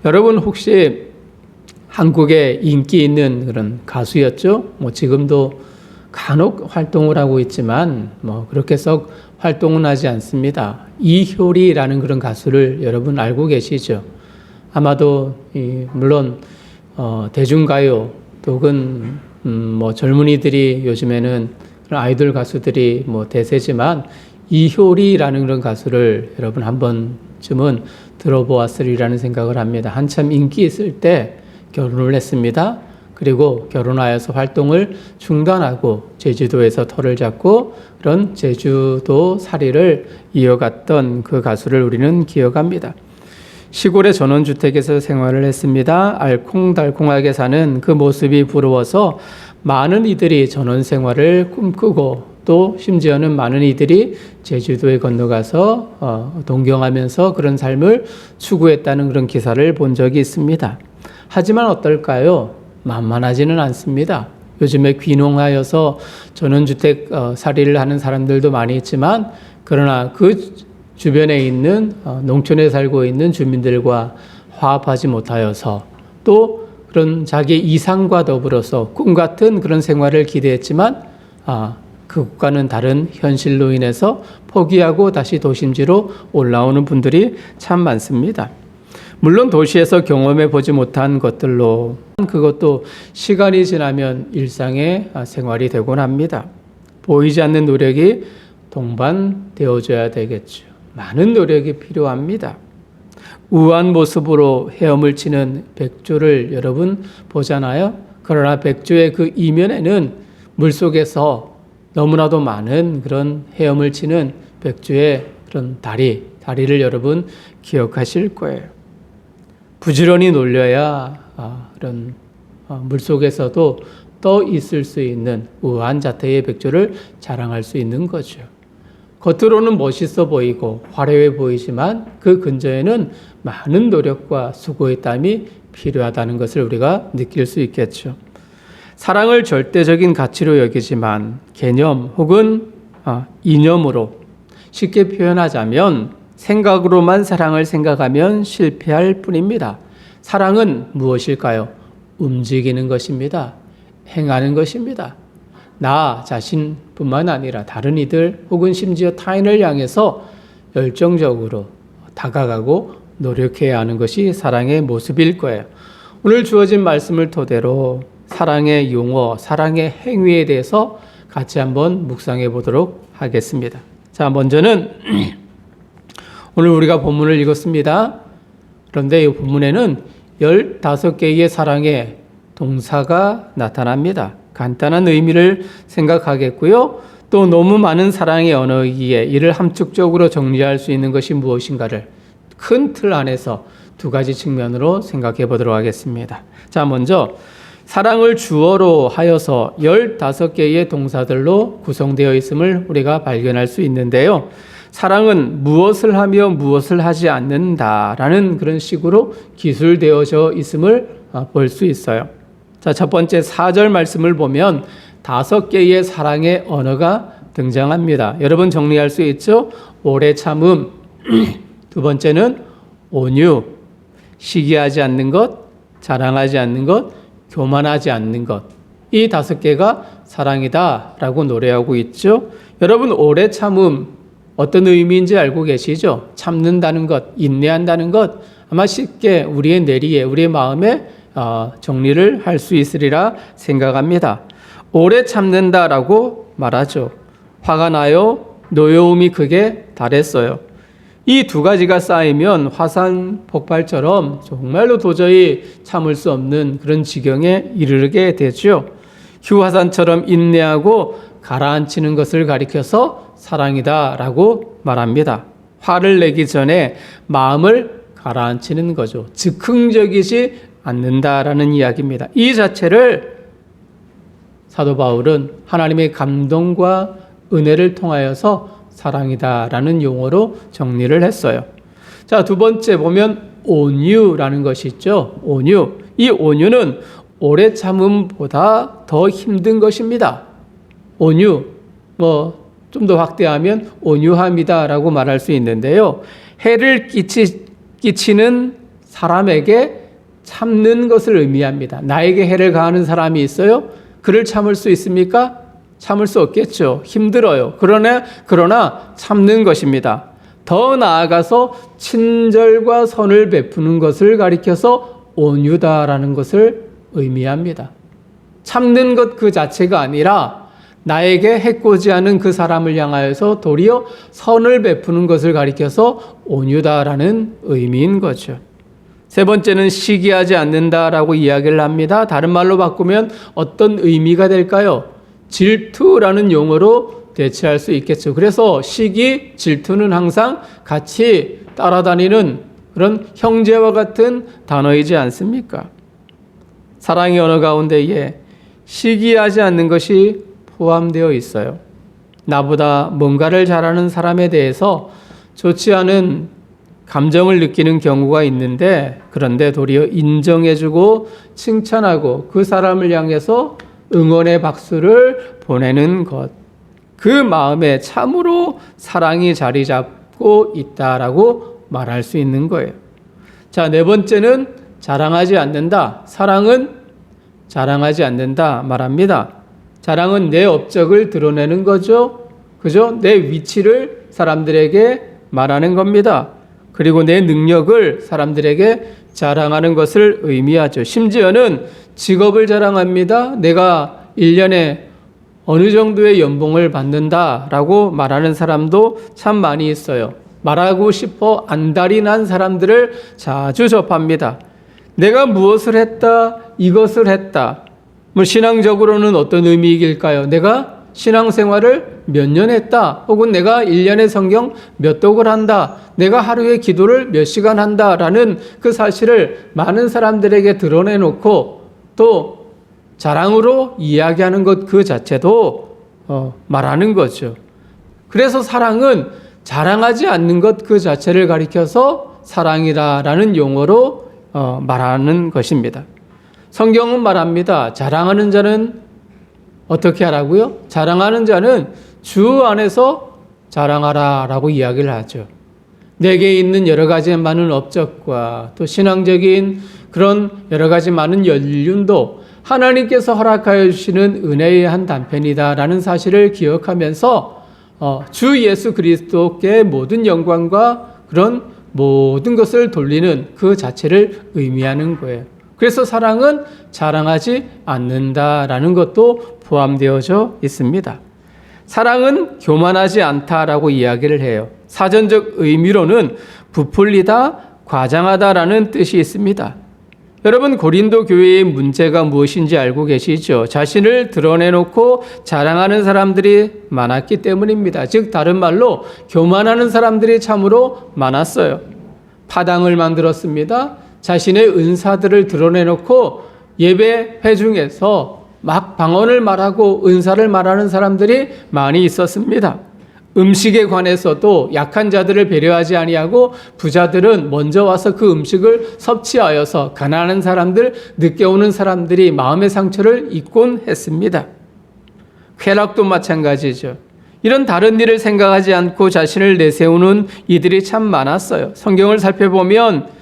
여러분 혹시 한국에 인기 있는 그런 가수였죠? 지금도 간혹 활동을 하고 있지만 그렇게 썩 활동은 하지 않습니다. 이효리라는 그런 가수를 여러분 알고 계시죠? 아마도 물론 대중가요 혹은 젊은이들이 요즘에는 그런 아이돌 가수들이 대세지만 이효리라는 그런 가수를 여러분 한 번쯤은 들어보았으리라는 생각을 합니다. 한참 인기 있을 때 결혼을 했습니다. 그리고 결혼하여서 활동을 중단하고 제주도에서 터를 잡고 그런 제주도 살이를 이어갔던 그 가수를 우리는 기억합니다. 시골의 전원주택에서 생활을 했습니다. 알콩달콩하게 사는 그 모습이 부러워서 많은 이들이 전원 생활을 꿈꾸고 또 심지어는 많은 이들이 제주도에 건너가서 동경하면서 그런 삶을 추구했다는 그런 기사를 본 적이 있습니다. 하지만 어떨까요? 만만하지는 않습니다. 요즘에 귀농하여서 전원주택 살이를 하는 사람들도 많이 있지만 그러나 그 주변에 있는 농촌에 살고 있는 주민들과 화합하지 못하여서 또 그런 자기 이상과 더불어서 꿈 같은 그런 생활을 기대했지만 그것과는 다른 현실로 인해서 포기하고 다시 도심지로 올라오는 분들이 참 많습니다. 물론 도시에서 경험해 보지 못한 것들로 그것도 시간이 지나면 일상의 생활이 되곤 합니다. 보이지 않는 노력이 동반되어줘야 되겠죠. 많은 노력이 필요합니다. 우아한 모습으로 헤엄을 치는 백조를 여러분 보잖아요. 그러나 백조의 그 이면에는 물속에서 너무나도 많은 그런 헤엄을 치는 백조의 그런 다리를 여러분 기억하실 거예요. 부지런히 놀려야 그런 물속에서도 떠 있을 수 있는 우아한 자태의 백조를 자랑할 수 있는 거죠. 겉으로는 멋있어 보이고 화려해 보이지만 그 근저에는 많은 노력과 수고의 땀이 필요하다는 것을 우리가 느낄 수 있겠죠. 사랑을 절대적인 가치로 여기지만 개념 혹은 이념으로 쉽게 표현하자면 생각으로만 사랑을 생각하면 실패할 뿐입니다. 사랑은 무엇일까요? 움직이는 것입니다. 행하는 것입니다. 나 자신뿐만 아니라 다른 이들 혹은 심지어 타인을 향해서 열정적으로 다가가고 노력해야 하는 것이 사랑의 모습일 거예요. 오늘 주어진 말씀을 토대로 사랑의 용어, 사랑의 행위에 대해서 같이 한번 묵상해 보도록 하겠습니다. 자, 먼저는 오늘 우리가 본문을 읽었습니다. 그런데 이 본문에는 15개의 사랑의 동사가 나타납니다. 간단한 의미를 생각하겠고요. 또 너무 많은 사랑의 언어이기에 이를 함축적으로 정리할 수 있는 것이 무엇인가를 큰 틀 안에서 두 가지 측면으로 생각해 보도록 하겠습니다. 자, 먼저 사랑을 주어로 하여서 15개의 동사들로 구성되어 있음을 우리가 발견할 수 있는데요. 사랑은 무엇을 하며 무엇을 하지 않는다라는 그런 식으로 기술되어져 있음을 볼 수 있어요. 자, 첫 번째 4절 말씀을 보면 5개의 사랑의 언어가 등장합니다. 여러분 정리할 수 있죠? 오래 참음, 두 번째는 온유, 시기하지 않는 것, 자랑하지 않는 것, 교만하지 않는 것. 이 5개가 사랑이다라고 노래하고 있죠. 여러분 오래 참음 어떤 의미인지 알고 계시죠? 참는다는 것, 인내한다는 것, 아마 쉽게 우리의 뇌리에, 우리의 마음에 정리를 할 수 있으리라 생각합니다. 오래 참는다라고 말하죠. 화가 나요. 노여움이 극에 달했어요. 이 두 가지가 쌓이면 화산 폭발처럼 정말로 도저히 참을 수 없는 그런 지경에 이르게 되죠. 휴화산처럼 인내하고 가라앉히는 것을 가리켜서 사랑이다라고 말합니다. 화를 내기 전에 마음을 가라앉히는 거죠. 즉흥적이지 않는다라는 이야기입니다. 이 자체를 사도 바울은 하나님의 감동과 은혜를 통하여서 사랑이다라는 용어로 정리를 했어요. 자, 두 번째 보면 온유라는 것이 있죠. 온유. 이 온유는 오래 참음보다 더 힘든 것입니다. 온유, 좀 더 확대하면 온유함이다라고 말할 수 있는데요. 해를 끼치는 사람에게 참는 것을 의미합니다. 나에게 해를 가하는 사람이 있어요? 그를 참을 수 있습니까? 참을 수 없겠죠. 힘들어요. 그러나 참는 것입니다. 더 나아가서 친절과 선을 베푸는 것을 가리켜서 온유다라는 것을 의미합니다. 참는 것 그 자체가 아니라 나에게 해코지 않은 그 사람을 향하여서 도리어 선을 베푸는 것을 가리켜서 온유다라는 의미인 거죠. 세 번째는 시기하지 않는다라고 이야기를 합니다. 다른 말로 바꾸면 어떤 의미가 될까요? 질투라는 용어로 대체할 수 있겠죠. 그래서 시기, 질투는 항상 같이 따라다니는 그런 형제와 같은 단어이지 않습니까? 사랑의 언어 가운데에 시기하지 않는 것이 포함되어 있어요. 나보다 뭔가를 잘하는 사람에 대해서 좋지 않은 감정을 느끼는 경우가 있는데, 그런데 도리어 인정해주고 칭찬하고 그 사람을 향해서 응원의 박수를 보내는 것, 그 마음에 참으로 사랑이 자리 잡고 있다라고 말할 수 있는 거예요. 자, 네 번째는 자랑하지 않는다. 사랑은 자랑하지 않는다 말합니다. 자랑은 내 업적을 드러내는 거죠. 그죠? 내 위치를 사람들에게 말하는 겁니다. 그리고 내 능력을 사람들에게 자랑하는 것을 의미하죠. 심지어는 직업을 자랑합니다. 내가 1년에 어느 정도의 연봉을 받는다라고 말하는 사람도 참 많이 있어요. 말하고 싶어 안달이 난 사람들을 자주 접합니다. 내가 무엇을 했다, 이것을 했다. 신앙적으로는 어떤 의미일까요? 내가 신앙생활을 몇 년 했다. 혹은 내가 1년에 성경 몇 독을 한다. 내가 하루에 기도를 몇 시간 한다라는 그 사실을 많은 사람들에게 드러내놓고 또 자랑으로 이야기하는 것 그 자체도 말하는 거죠. 그래서 사랑은 자랑하지 않는 것 그 자체를 가리켜서 사랑이다라는 용어로 말하는 것입니다. 성경은 말합니다. 자랑하는 자는 어떻게 하라고요? 자랑하는 자는 주 안에서 자랑하라라고 이야기를 하죠. 내게 있는 여러 가지 많은 업적과 또 신앙적인 그런 여러 가지 많은 연륜도 하나님께서 허락하여 주시는 은혜의 한 단편이다라는 사실을 기억하면서 주 예수 그리스도께 모든 영광과 그런 모든 것을 돌리는 그 자체를 의미하는 거예요. 그래서 사랑은 자랑하지 않는다라는 것도 포함되어져 있습니다. 사랑은 교만하지 않다라고 이야기를 해요. 사전적 의미로는 부풀리다, 과장하다라는 뜻이 있습니다. 여러분, 고린도 교회의 문제가 무엇인지 알고 계시죠? 자신을 드러내놓고 자랑하는 사람들이 많았기 때문입니다. 즉 다른 말로 교만하는 사람들이 참으로 많았어요. 파당을 만들었습니다. 자신의 은사들을 드러내놓고 예배 회중에서 막 방언을 말하고 은사를 말하는 사람들이 많이 있었습니다. 음식에 관해서도 약한 자들을 배려하지 아니하고 부자들은 먼저 와서 그 음식을 섭취하여서 가난한 사람들, 늦게 오는 사람들이 마음의 상처를 입곤 했습니다. 쾌락도 마찬가지죠. 이런 다른 일을 생각하지 않고 자신을 내세우는 이들이 참 많았어요. 성경을 살펴보면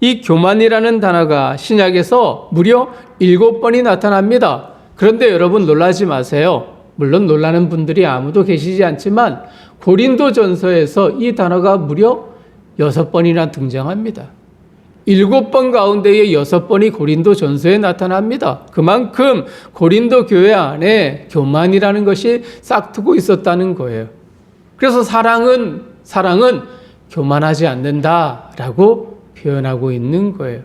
이 교만이라는 단어가 신약에서 무려 7번이 나타납니다. 그런데 여러분 놀라지 마세요. 물론 놀라는 분들이 아무도 계시지 않지만 고린도전서에서 이 단어가 무려 6번이나 등장합니다. 7번 가운데에 6번이 고린도전서에 나타납니다. 그만큼 고린도 교회 안에 교만이라는 것이 싹트고 있었다는 거예요. 그래서 사랑은 교만하지 않는다라고 표현하고 있는 거예요.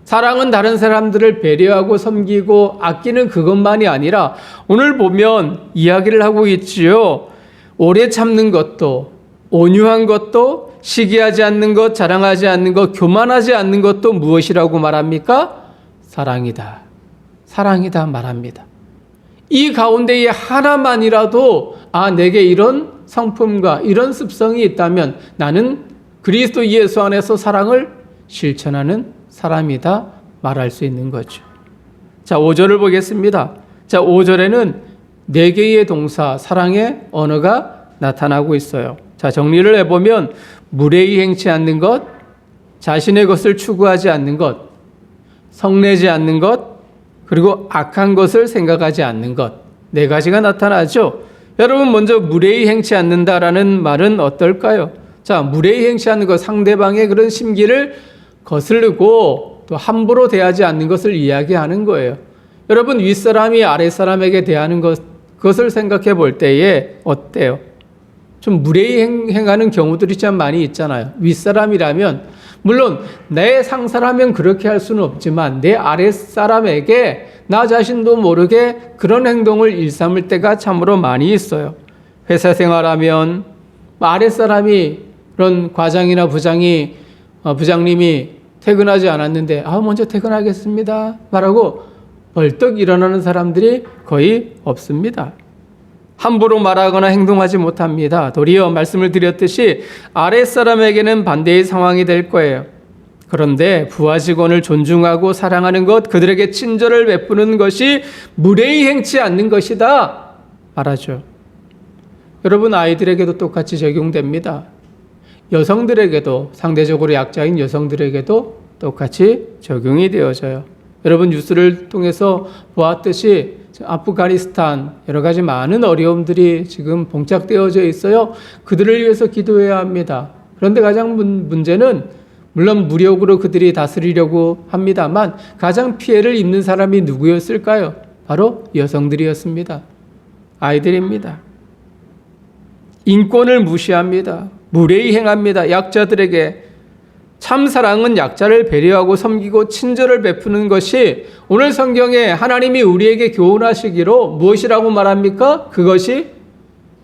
사랑은 다른 사람들을 배려하고 섬기고 아끼는 그것만이 아니라 오늘 보면 이야기를 하고 있지요. 오래 참는 것도, 온유한 것도, 시기하지 않는 것, 자랑하지 않는 것, 교만하지 않는 것도 무엇이라고 말합니까? 사랑이다. 사랑이다 말합니다. 이 가운데에 하나만이라도 내게 이런 성품과 이런 습성이 있다면 나는 그리스도 예수 안에서 사랑을 실천하는 사람이다 말할 수 있는 거죠. 자, 5절을 보겠습니다. 자, 5절에는 4개의 동사 사랑의 언어가 나타나고 있어요. 자, 정리를 해보면 무례히 행치 않는 것, 자신의 것을 추구하지 않는 것, 성내지 않는 것, 그리고 악한 것을 생각하지 않는 것. 네 가지가 나타나죠. 여러분, 먼저 무례히 행치 않는다라는 말은 어떨까요? 자, 무례히 행치 않는 것, 상대방의 그런 심기를 거스르고 또 함부로 대하지 않는 것을 이야기하는 거예요. 여러분, 윗사람이 아랫사람에게 대하는 그것을 생각해 볼 때에 어때요? 좀 무례히 행하는 경우들이 참 많이 있잖아요. 윗사람이라면, 물론 내 상사라면 그렇게 할 수는 없지만 내 아랫사람에게 나 자신도 모르게 그런 행동을 일삼을 때가 참으로 많이 있어요. 회사 생활하면 아랫사람이 그런 과장이나 부장님이 퇴근하지 않았는데 먼저 퇴근하겠습니다 말하고 벌떡 일어나는 사람들이 거의 없습니다. 함부로 말하거나 행동하지 못합니다. 도리어 말씀을 드렸듯이 아랫사람에게는 반대의 상황이 될 거예요. 그런데 부하 직원을 존중하고 사랑하는 것, 그들에게 친절을 베푸는 것이 무례히 행치 않는 것이다 말하죠. 여러분, 아이들에게도 똑같이 적용됩니다. 여성들에게도, 상대적으로 약자인 여성들에게도 똑같이 적용이 되어져요. 여러분, 뉴스를 통해서 보았듯이 아프가니스탄 여러 가지 많은 어려움들이 지금 봉착되어져 있어요. 그들을 위해서 기도해야 합니다. 그런데 가장 문제는 물론 무력으로 그들이 다스리려고 합니다만 가장 피해를 입는 사람이 누구였을까요? 바로 여성들이었습니다. 아이들입니다. 인권을 무시합니다. 무례히 행합니다. 약자들에게. 참 사랑은 약자를 배려하고 섬기고 친절을 베푸는 것이 오늘 성경에 하나님이 우리에게 교훈하시기로 무엇이라고 말합니까? 그것이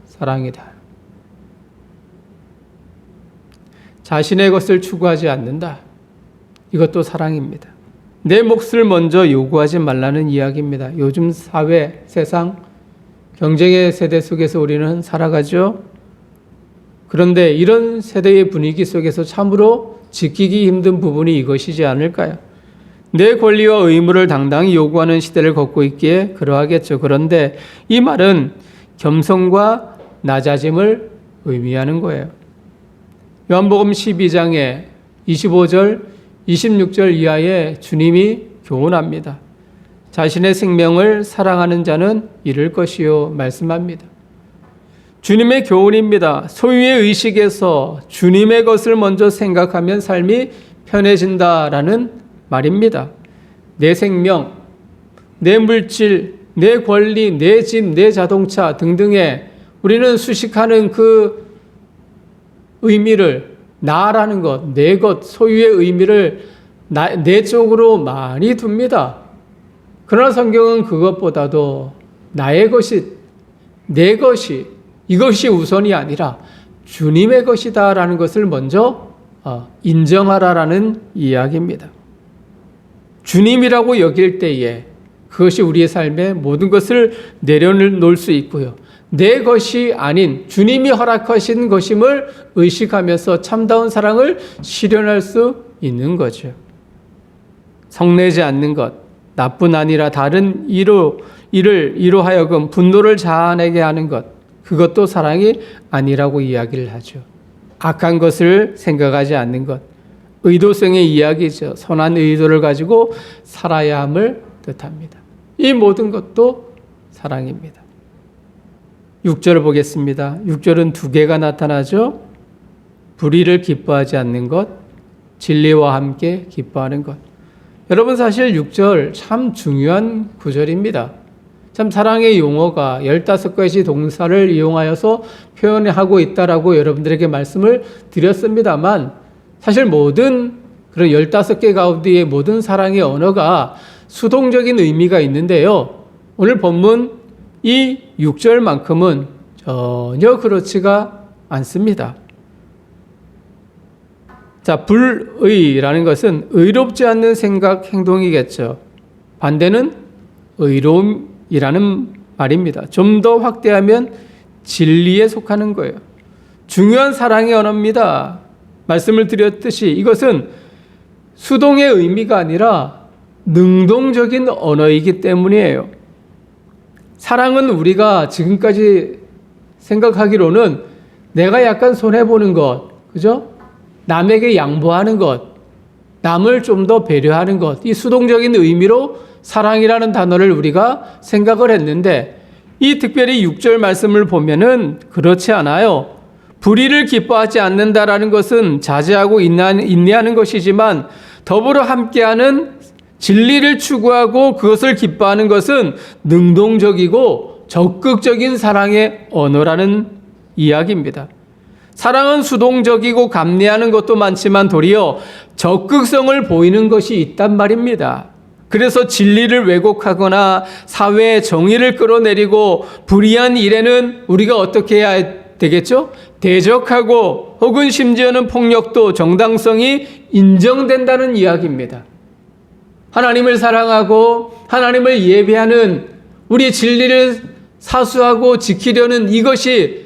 사랑이다. 자신의 것을 추구하지 않는다. 이것도 사랑입니다. 내 몫을 먼저 요구하지 말라는 이야기입니다. 요즘 사회, 세상, 경쟁의 세대 속에서 우리는 살아가죠. 그런데 이런 세대의 분위기 속에서 참으로 지키기 힘든 부분이 이것이지 않을까요? 내 권리와 의무를 당당히 요구하는 시대를 걷고 있기에 그러하겠죠. 그런데 이 말은 겸손과 낮아짐을 의미하는 거예요. 요한복음 12장에 25절, 26절 이하에 주님이 교훈합니다. 자신의 생명을 사랑하는 자는 잃을 것이요 말씀합니다. 주님의 교훈입니다. 소유의 의식에서 주님의 것을 먼저 생각하면 삶이 편해진다라는 말입니다. 내 생명, 내 물질, 내 권리, 내 집, 내 자동차 등등의 우리는 수식하는 그 의미를 나라는 것, 내 것, 소유의 의미를 내 쪽으로 많이 둡니다. 그러나 성경은 그것보다도 나의 것이, 내 것이, 이것이 우선이 아니라 주님의 것이다라는 것을 먼저 인정하라라는 이야기입니다. 주님이라고 여길 때에 그것이 우리의 삶의 모든 것을 내려놓을 수 있고요. 내 것이 아닌 주님이 허락하신 것임을 의식하면서 참다운 사랑을 실현할 수 있는 거죠. 성내지 않는 것, 나뿐 아니라 다른 이로 하여금 분노를 자아내게 하는 것, 그것도 사랑이 아니라고 이야기를 하죠. 악한 것을 생각하지 않는 것, 의도성의 이야기죠. 선한 의도를 가지고 살아야 함을 뜻합니다. 이 모든 것도 사랑입니다. 6절을 보겠습니다. 6절은 두 개가 나타나죠. 불의를 기뻐하지 않는 것, 진리와 함께 기뻐하는 것. 여러분, 사실 6절 참 중요한 구절입니다. 참 사랑의 용어가 15가지 동사를 이용하여서 표현하고 있다라고 여러분들에게 말씀을 드렸습니다만 사실 모든 그런 15개 가운데의 모든 사랑의 언어가 수동적인 의미가 있는데요. 오늘 본문 이 6절만큼은 전혀 그렇지가 않습니다. 자, 불의라는 것은 의롭지 않는 생각, 행동이겠죠. 반대는 의로움이라는 말입니다. 좀 더 확대하면 진리에 속하는 거예요. 중요한 사랑의 언어입니다. 말씀을 드렸듯이 이것은 수동의 의미가 아니라 능동적인 언어이기 때문이에요. 사랑은 우리가 지금까지 생각하기로는 내가 약간 손해보는 것, 그죠? 남에게 양보하는 것, 남을 좀 더 배려하는 것, 이 수동적인 의미로 사랑이라는 단어를 우리가 생각을 했는데 이 특별히 6절 말씀을 보면은 그렇지 않아요. 불의를 기뻐하지 않는다라는 것은 자제하고 인내하는 것이지만 더불어 함께하는 진리를 추구하고 그것을 기뻐하는 것은 능동적이고 적극적인 사랑의 언어라는 이야기입니다. 사랑은 수동적이고 감내하는 것도 많지만 도리어 적극성을 보이는 것이 있단 말입니다. 그래서 진리를 왜곡하거나 사회의 정의를 끌어내리고 불의한 일에는 우리가 어떻게 해야 되겠죠? 대적하고 혹은 심지어는 폭력도 정당성이 인정된다는 이야기입니다. 하나님을 사랑하고 하나님을 예배하는 우리 진리를 사수하고 지키려는 이것이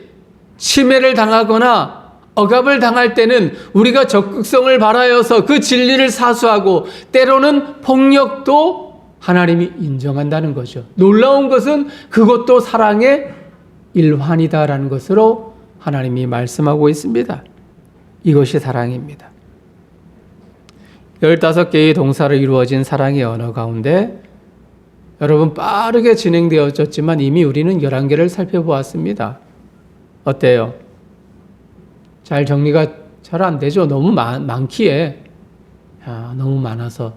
침해를 당하거나 억압을 당할 때는 우리가 적극성을 발하여서 그 진리를 사수하고 때로는 폭력도 하나님이 인정한다는 거죠. 놀라운 것은 그것도 사랑의 일환이다라는 것으로 하나님이 말씀하고 있습니다. 이것이 사랑입니다. 15개의 동사로 이루어진 사랑의 언어 가운데 여러분 빠르게 진행되어졌지만 이미 우리는 11개를 살펴보았습니다. 어때요? 잘 정리가 잘 안 되죠? 너무 많기에. 너무 많아서.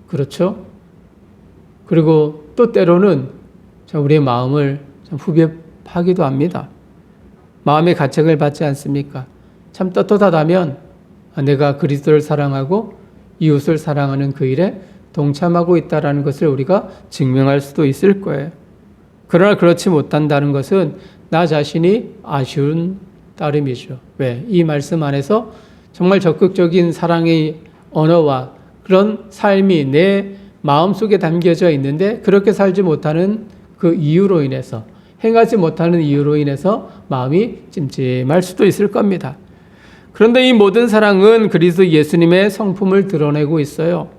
그렇죠? 그리고 또 때로는 우리의 마음을 참 후벼파기도 합니다. 마음의 가책을 받지 않습니까? 참 떳떳하다면 내가 그리스도를 사랑하고 이웃을 사랑하는 그 일에 동참하고 있다는 것을 우리가 증명할 수도 있을 거예요. 그러나 그렇지 못한다는 것은 나 자신이 아쉬운 따름이죠. 왜? 이 말씀 안에서 정말 적극적인 사랑의 언어와 그런 삶이 내 마음속에 담겨져 있는데 그렇게 살지 못하는 그 이유로 인해서 행하지 못하는 이유로 인해서 마음이 찜찜할 수도 있을 겁니다. 그런데 이 모든 사랑은 그리스도 예수님의 성품을 드러내고 있어요.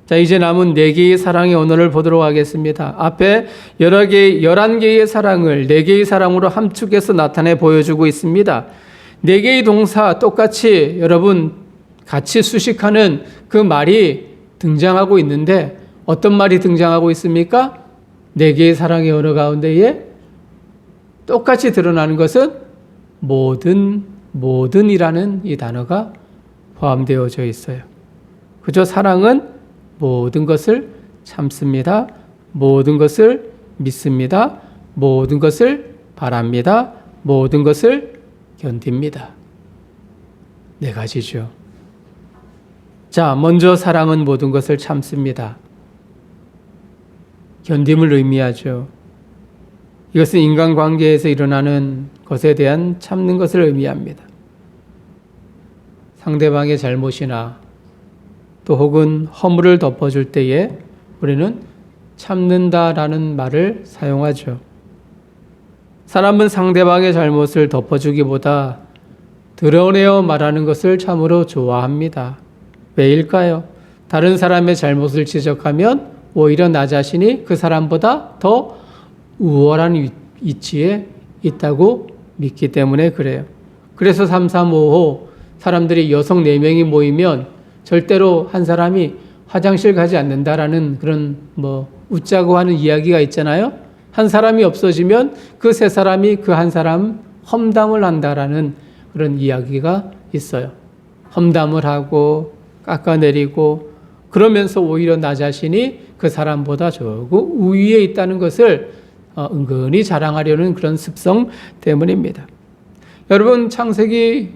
자, 이제 남은 4개의 사랑의 언어를 보도록 하겠습니다. 앞에 11개의 사랑을 4개의 사랑으로 함축해서 나타내 보여주고 있습니다. 4개의 동사 똑같이 여러분 같이 수식하는 그 말이 등장하고 있는데 어떤 말이 등장하고 있습니까? 4개의 사랑의 언어 가운데에 똑같이 드러나는 것은 모든이라는 이 단어가 포함되어져 있어요. 그저 사랑은 모든 것을 참습니다. 모든 것을 믿습니다. 모든 것을 바랍니다. 모든 것을 견딥니다. 4가지죠. 자, 먼저 사랑은 모든 것을 참습니다. 견딤을 의미하죠. 이것은 인간관계에서 일어나는 것에 대한 참는 것을 의미합니다. 상대방의 잘못이나 또 혹은 허물을 덮어줄 때에 우리는 참는다라는 말을 사용하죠. 사람은 상대방의 잘못을 덮어주기보다 드러내어 말하는 것을 참으로 좋아합니다. 왜일까요? 다른 사람의 잘못을 지적하면 오히려 나 자신이 그 사람보다 더 우월한 위치에 있다고 믿기 때문에 그래요. 그래서 3355 사람들이 여성 4명이 모이면 절대로 한 사람이 화장실 가지 않는다라는 그런 웃자고 하는 이야기가 있잖아요. 한 사람이 없어지면 그 3사람이 그 한 사람 험담을 한다라는 그런 이야기가 있어요. 험담을 하고 깎아내리고 그러면서 오히려 나 자신이 그 사람보다 조금 우위에 있다는 것을 은근히 자랑하려는 그런 습성 때문입니다. 여러분 창세기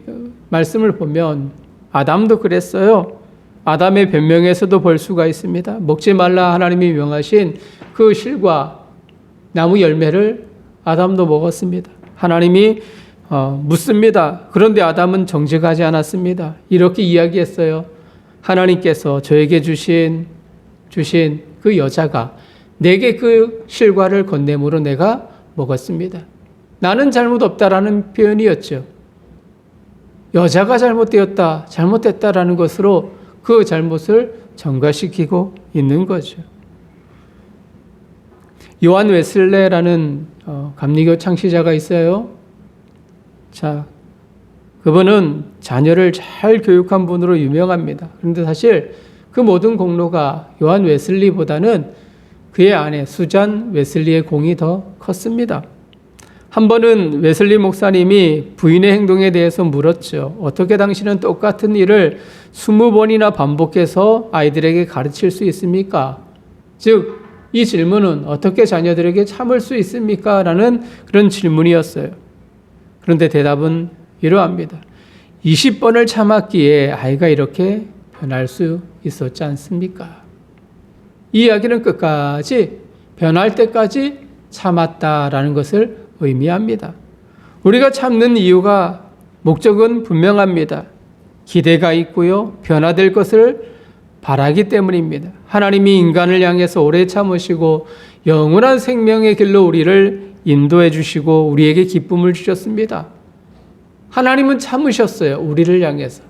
말씀을 보면 아담도 그랬어요. 아담의 변명에서도 볼 수가 있습니다. 먹지 말라 하나님이 명하신 그 실과 나무 열매를 아담도 먹었습니다. 하나님이 묻습니다. 그런데 아담은 정직하지 않았습니다. 이렇게 이야기했어요. 하나님께서 저에게 주신 그 여자가 내게 그 실과를 건네므로 내가 먹었습니다. 나는 잘못 없다라는 표현이었죠. 여자가 잘못됐다라는 것으로 그 잘못을 전가시키고 있는 거죠. 요한 웨슬레라는 감리교 창시자가 있어요. 자, 그분은 자녀를 잘 교육한 분으로 유명합니다. 그런데 사실 그 모든 공로가 요한 웨슬리보다는 그의 아내 수잔 웨슬리의 공이 더 컸습니다. 한 번은 웨슬리 목사님이 부인의 행동에 대해서 물었죠. 어떻게 당신은 똑같은 일을 20번이나 반복해서 아이들에게 가르칠 수 있습니까? 즉, 이 질문은 어떻게 자녀들에게 참을 수 있습니까? 라는 그런 질문이었어요. 그런데 대답은 이러합니다. 20번을 참았기에 아이가 이렇게 변할 수 있었지 않습니까? 이 이야기는 끝까지 변할 때까지 참았다라는 것을 의미합니다. 우리가 참는 이유가 목적은 분명합니다. 기대가 있고요. 변화될 것을 바라기 때문입니다. 하나님이 인간을 향해서 오래 참으시고 영원한 생명의 길로 우리를 인도해 주시고 우리에게 기쁨을 주셨습니다. 하나님은 참으셨어요. 우리를 향해서.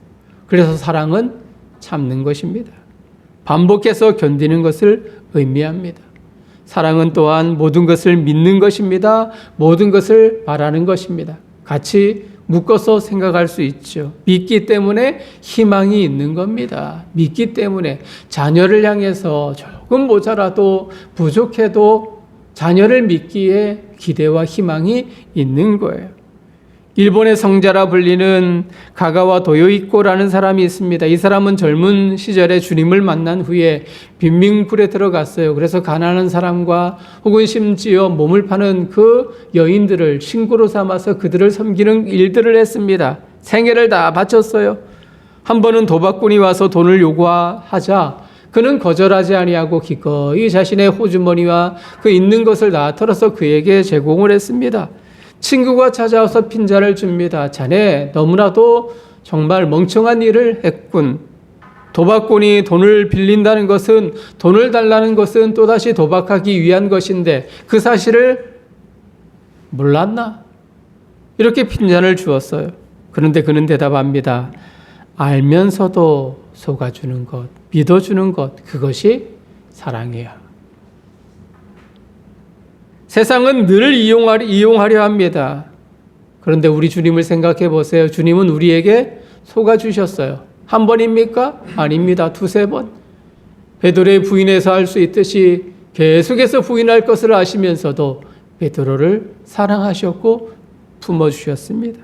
그래서 사랑은 참는 것입니다. 반복해서 견디는 것을 의미합니다. 사랑은 또한 모든 것을 믿는 것입니다. 모든 것을 바라는 것입니다. 같이 묶어서 생각할 수 있죠. 믿기 때문에 희망이 있는 겁니다. 믿기 때문에 자녀를 향해서 조금 모자라도 부족해도 자녀를 믿기에 기대와 희망이 있는 거예요. 일본의 성자라 불리는 가가와 도요이코라는 사람이 있습니다. 이 사람은 젊은 시절에 주님을 만난 후에 빈민굴에 들어갔어요. 그래서 가난한 사람과 혹은 심지어 몸을 파는 그 여인들을 친구로 삼아서 그들을 섬기는 일들을 했습니다. 생애를 다 바쳤어요. 한 번은 도박꾼이 와서 돈을 요구하자 그는 거절하지 아니하고 기꺼이 자신의 호주머니와 그 있는 것을 다 털어서 그에게 제공을 했습니다. 친구가 찾아와서 핀잔을 줍니다. 자네 너무나도 정말 멍청한 일을 했군. 도박꾼이 돈을 빌린다는 것은 돈을 달라는 것은 또다시 도박하기 위한 것인데 그 사실을 몰랐나? 이렇게 핀잔을 주었어요. 그런데 그는 대답합니다. 알면서도 속아주는 것, 믿어주는 것, 그것이 사랑이야. 세상은 늘 이용하려 합니다. 그런데 우리 주님을 생각해 보세요. 주님은 우리에게 속아주셨어요. 한 번입니까? 아닙니다. 두세 번. 베드로의 부인에서 할 수 있듯이 계속해서 부인할 것을 아시면서도 베드로를 사랑하셨고 품어주셨습니다.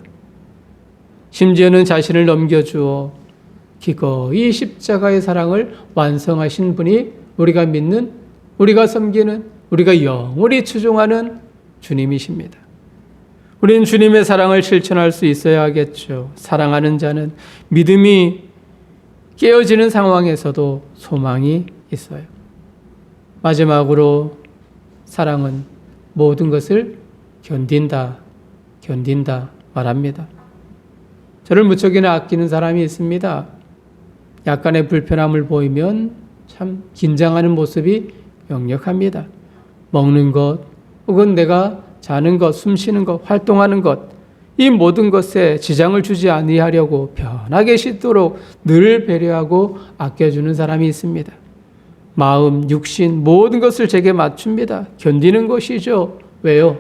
심지어는 자신을 넘겨주어 기꺼이 십자가의 사랑을 완성하신 분이 우리가 믿는, 우리가 섬기는, 우리가 영원히 추종하는 주님이십니다. 우리는 주님의 사랑을 실천할 수 있어야 하겠죠. 사랑하는 자는 믿음이 깨어지는 상황에서도 소망이 있어요. 마지막으로 사랑은 모든 것을 견딘다 말합니다. 저를 무척이나 아끼는 사람이 있습니다. 약간의 불편함을 보이면 참 긴장하는 모습이 역력합니다. 먹는 것, 혹은 내가 자는 것, 숨 쉬는 것, 활동하는 것, 이 모든 것에 지장을 주지 아니하려고 편하게 쉬도록 늘 배려하고 아껴주는 사람이 있습니다. 마음, 육신, 모든 것을 제게 맞춥니다. 견디는 것이죠. 왜요?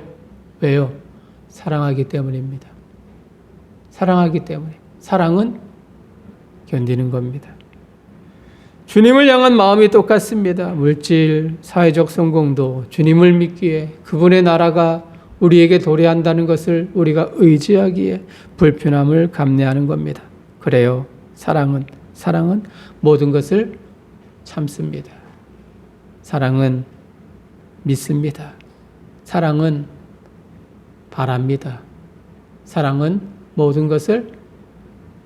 사랑하기 때문입니다. 사랑하기 때문에. 사랑은 견디는 겁니다. 주님을 향한 마음이 똑같습니다. 물질, 사회적 성공도 주님을 믿기에 그분의 나라가 우리에게 도래한다는 것을 우리가 의지하기에 불편함을 감내하는 겁니다. 그래요. 사랑은 모든 것을 참습니다. 사랑은 믿습니다. 사랑은 바랍니다. 사랑은 모든 것을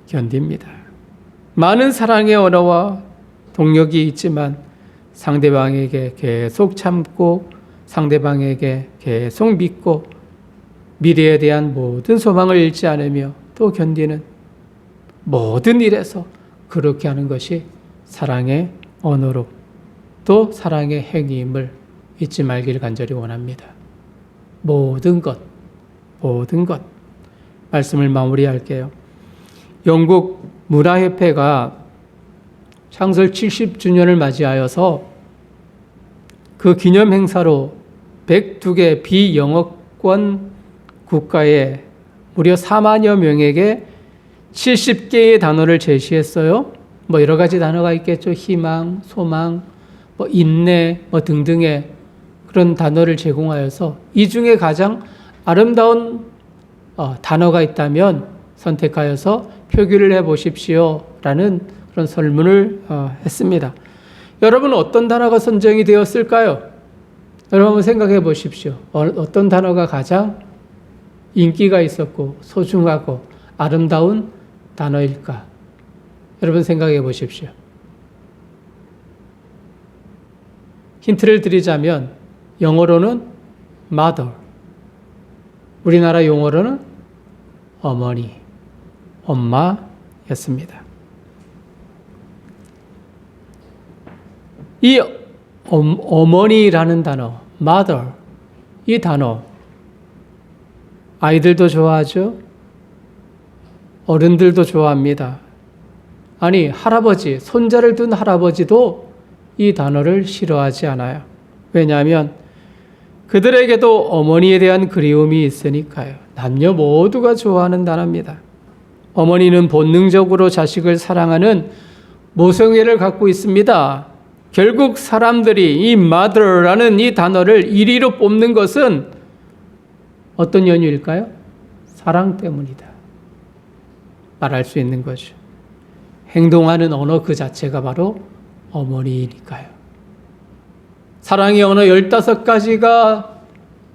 견딥니다. 많은 사랑의 언어와 동력이 있지만 상대방에게 계속 참고 상대방에게 계속 믿고 미래에 대한 모든 소망을 잃지 않으며 또 견디는 모든 일에서 그렇게 하는 것이 사랑의 언어로 또 사랑의 행위임을 잊지 말기를 간절히 원합니다. 모든 것 말씀을 마무리할게요. 영국 문화협회가 창설 70주년을 맞이하여서 그 기념 행사로 102개 비영어권 국가에 무려 4만여 명에게 70개의 단어를 제시했어요. 뭐 여러 가지 단어가 있겠죠. 희망, 소망, 뭐 인내, 뭐 등등의 그런 단어를 제공하여서 이 중에 가장 아름다운 단어가 있다면 선택하여서 표기를 해 보십시오. 라는 그런 설문을 했습니다. 여러분 어떤 단어가 선정이 되었을까요? 여러분 생각해 보십시오. 어떤 단어가 가장 인기가 있었고 소중하고 아름다운 단어일까? 여러분 생각해 보십시오. 힌트를 드리자면 영어로는 mother, 우리나라 용어로는 어머니, 엄마였습니다. 이 어머니라는 단어, mother, 이 단어 아이들도 좋아하죠? 어른들도 좋아합니다. 아니, 할아버지, 손자를 둔 할아버지도 이 단어를 싫어하지 않아요. 왜냐하면 그들에게도 어머니에 대한 그리움이 있으니까요. 남녀 모두가 좋아하는 단어입니다. 어머니는 본능적으로 자식을 사랑하는 모성애를 갖고 있습니다. 결국 사람들이 이 mother라는 이 단어를 1위로 뽑는 것은 어떤 연유일까요? 사랑 때문이다. 말할 수 있는 거죠. 행동하는 언어 그 자체가 바로 어머니니까요. 사랑의 언어 15가지가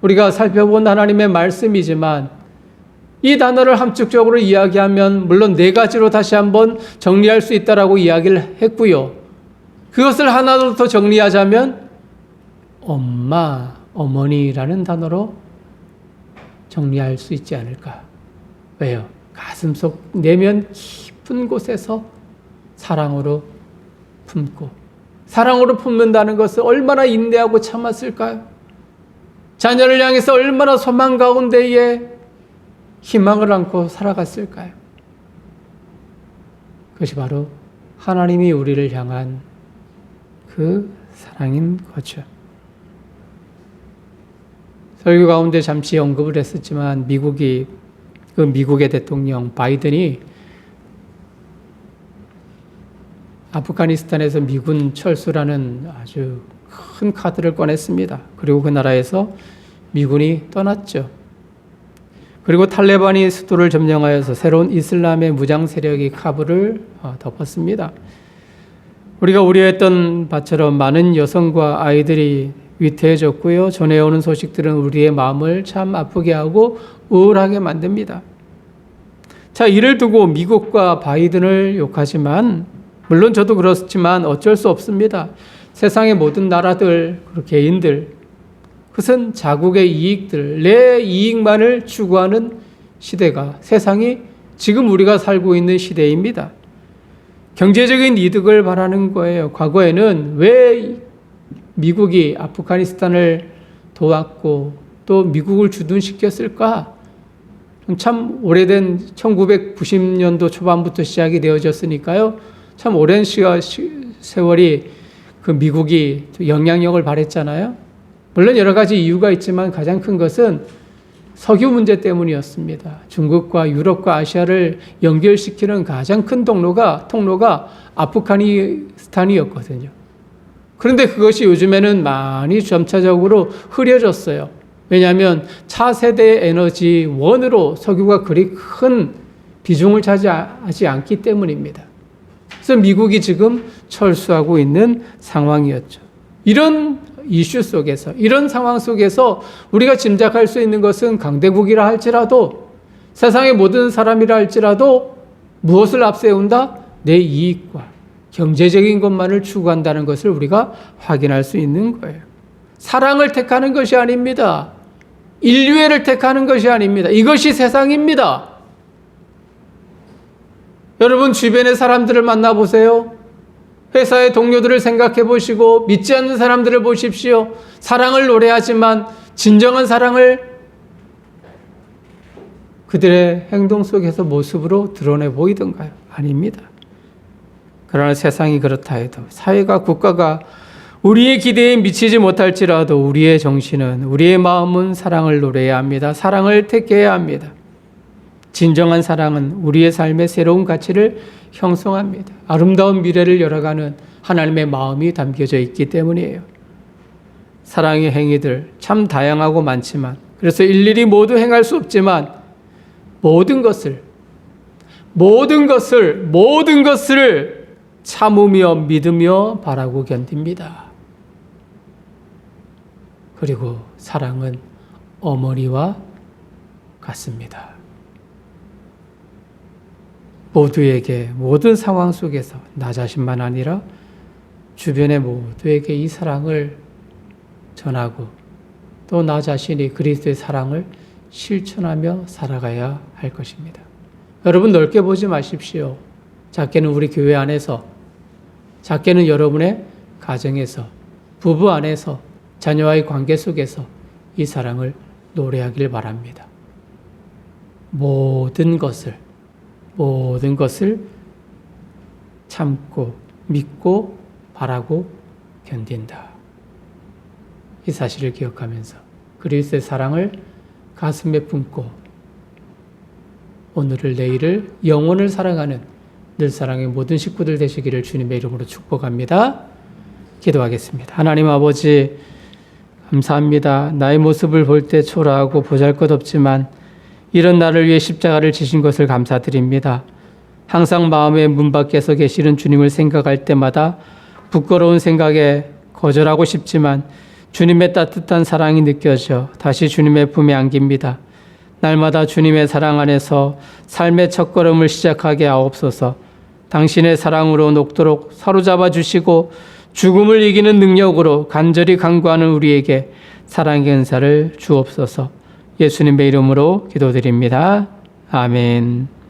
우리가 살펴본 하나님의 말씀이지만 이 단어를 함축적으로 이야기하면 물론 4가지로 다시 한번 정리할 수 있다라고 이야기를 했고요. 그것을 하나 더 정리하자면 엄마, 어머니라는 단어로 정리할 수 있지 않을까. 왜요? 가슴속 내면 깊은 곳에서 사랑으로 품고, 사랑으로 품는다는 것을 얼마나 인내하고 참았을까요? 자녀를 향해서 얼마나 소망 가운데에 희망을 안고 살아갔을까요? 그것이 바로 하나님이 우리를 향한 그 사랑인 거죠. 설교 가운데 잠시 언급을 했었지만 미국의 대통령 바이든이 아프가니스탄에서 미군 철수라는 아주 큰 카드를 꺼냈습니다. 그리고 그 나라에서 미군이 떠났죠. 그리고 탈레반이 수도를 점령하여서 새로운 이슬람의 무장 세력이 카불을 덮었습니다. 우리가 우려했던 바처럼 많은 여성과 아이들이 위태해졌고요. 전해오는 소식들은 우리의 마음을 참 아프게 하고 우울하게 만듭니다. 자, 이를 두고 미국과 바이든을 욕하지만 물론 저도 그렇지만 어쩔 수 없습니다. 세상의 모든 나라들, 개인들, 그것은 자국의 이익들, 내 이익만을 추구하는 시대가 세상이 지금 우리가 살고 있는 시대입니다. 경제적인 이득을 바라는 거예요. 과거에는 왜 미국이 아프가니스탄을 도왔고 또 미국을 주둔시켰을까? 참 오래된 1990년도 초반부터 시작이 되어졌으니까요. 참 오랜 세월이 그 미국이 영향력을 발했잖아요. 물론 여러 가지 이유가 있지만 가장 큰 것은 석유 문제 때문이었습니다. 중국과 유럽과 아시아를 연결시키는 가장 큰 통로가 아프가니스탄이었거든요. 그런데 그것이 요즘에는 많이 점차적으로 흐려졌어요. 왜냐하면 차세대 에너지 원으로 석유가 그리 큰 비중을 차지하지 않기 때문입니다. 그래서 미국이 지금 철수하고 있는 상황이었죠. 이런 이슈 속에서, 이런 상황 속에서 우리가 짐작할 수 있는 것은 강대국이라 할지라도 세상의 모든 사람이라 할지라도 무엇을 앞세운다? 내 이익과 경제적인 것만을 추구한다는 것을 우리가 확인할 수 있는 거예요. 사랑을 택하는 것이 아닙니다. 인류애를 택하는 것이 아닙니다. 이것이 세상입니다. 여러분 주변의 사람들을 만나보세요. 회사의 동료들을 생각해 보시고 믿지 않는 사람들을 보십시오. 사랑을 노래하지만 진정한 사랑을 그들의 행동 속에서 모습으로 드러내 보이던가요? 아닙니다. 그러나 세상이 그렇다 해도 사회가 국가가 우리의 기대에 미치지 못할지라도 우리의 정신은 우리의 마음은 사랑을 노래해야 합니다. 사랑을 택해야 합니다. 진정한 사랑은 우리의 삶의 새로운 가치를 형성합니다. 아름다운 미래를 열어가는 하나님의 마음이 담겨져 있기 때문이에요. 사랑의 행위들 참 다양하고 많지만, 그래서 일일이 모두 행할 수 없지만 모든 것을 참으며 믿으며 바라고 견딥니다. 그리고 사랑은 어머니와 같습니다. 모두에게 모든 상황 속에서 나 자신만 아니라 주변의 모두에게 이 사랑을 전하고 또 나 자신이 그리스도의 사랑을 실천하며 살아가야 할 것입니다. 여러분, 넓게 보지 마십시오. 작게는 우리 교회 안에서, 작게는 여러분의 가정에서, 부부 안에서, 자녀와의 관계 속에서 이 사랑을 노래하길 바랍니다. 모든 것을 참고 믿고 바라고 견딘다. 이 사실을 기억하면서 그리스도의 사랑을 가슴에 품고 오늘을 내일을 영혼을 사랑하는 늘 사랑의 모든 식구들 되시기를 주님의 이름으로 축복합니다. 기도하겠습니다. 하나님 아버지, 감사합니다. 나의 모습을 볼 때 초라하고 보잘것없지만 이런 나를 위해 십자가를 지신 것을 감사드립니다. 항상 마음의 문 밖에서 계시는 주님을 생각할 때마다 부끄러운 생각에 거절하고 싶지만 주님의 따뜻한 사랑이 느껴져 다시 주님의 품에 안깁니다. 날마다 주님의 사랑 안에서 삶의 첫걸음을 시작하게 하옵소서. 당신의 사랑으로 녹도록 사로잡아 주시고 죽음을 이기는 능력으로 간절히 간구하는 우리에게 사랑의 은사를 주옵소서. 예수님의 이름으로 기도드립니다. 아멘.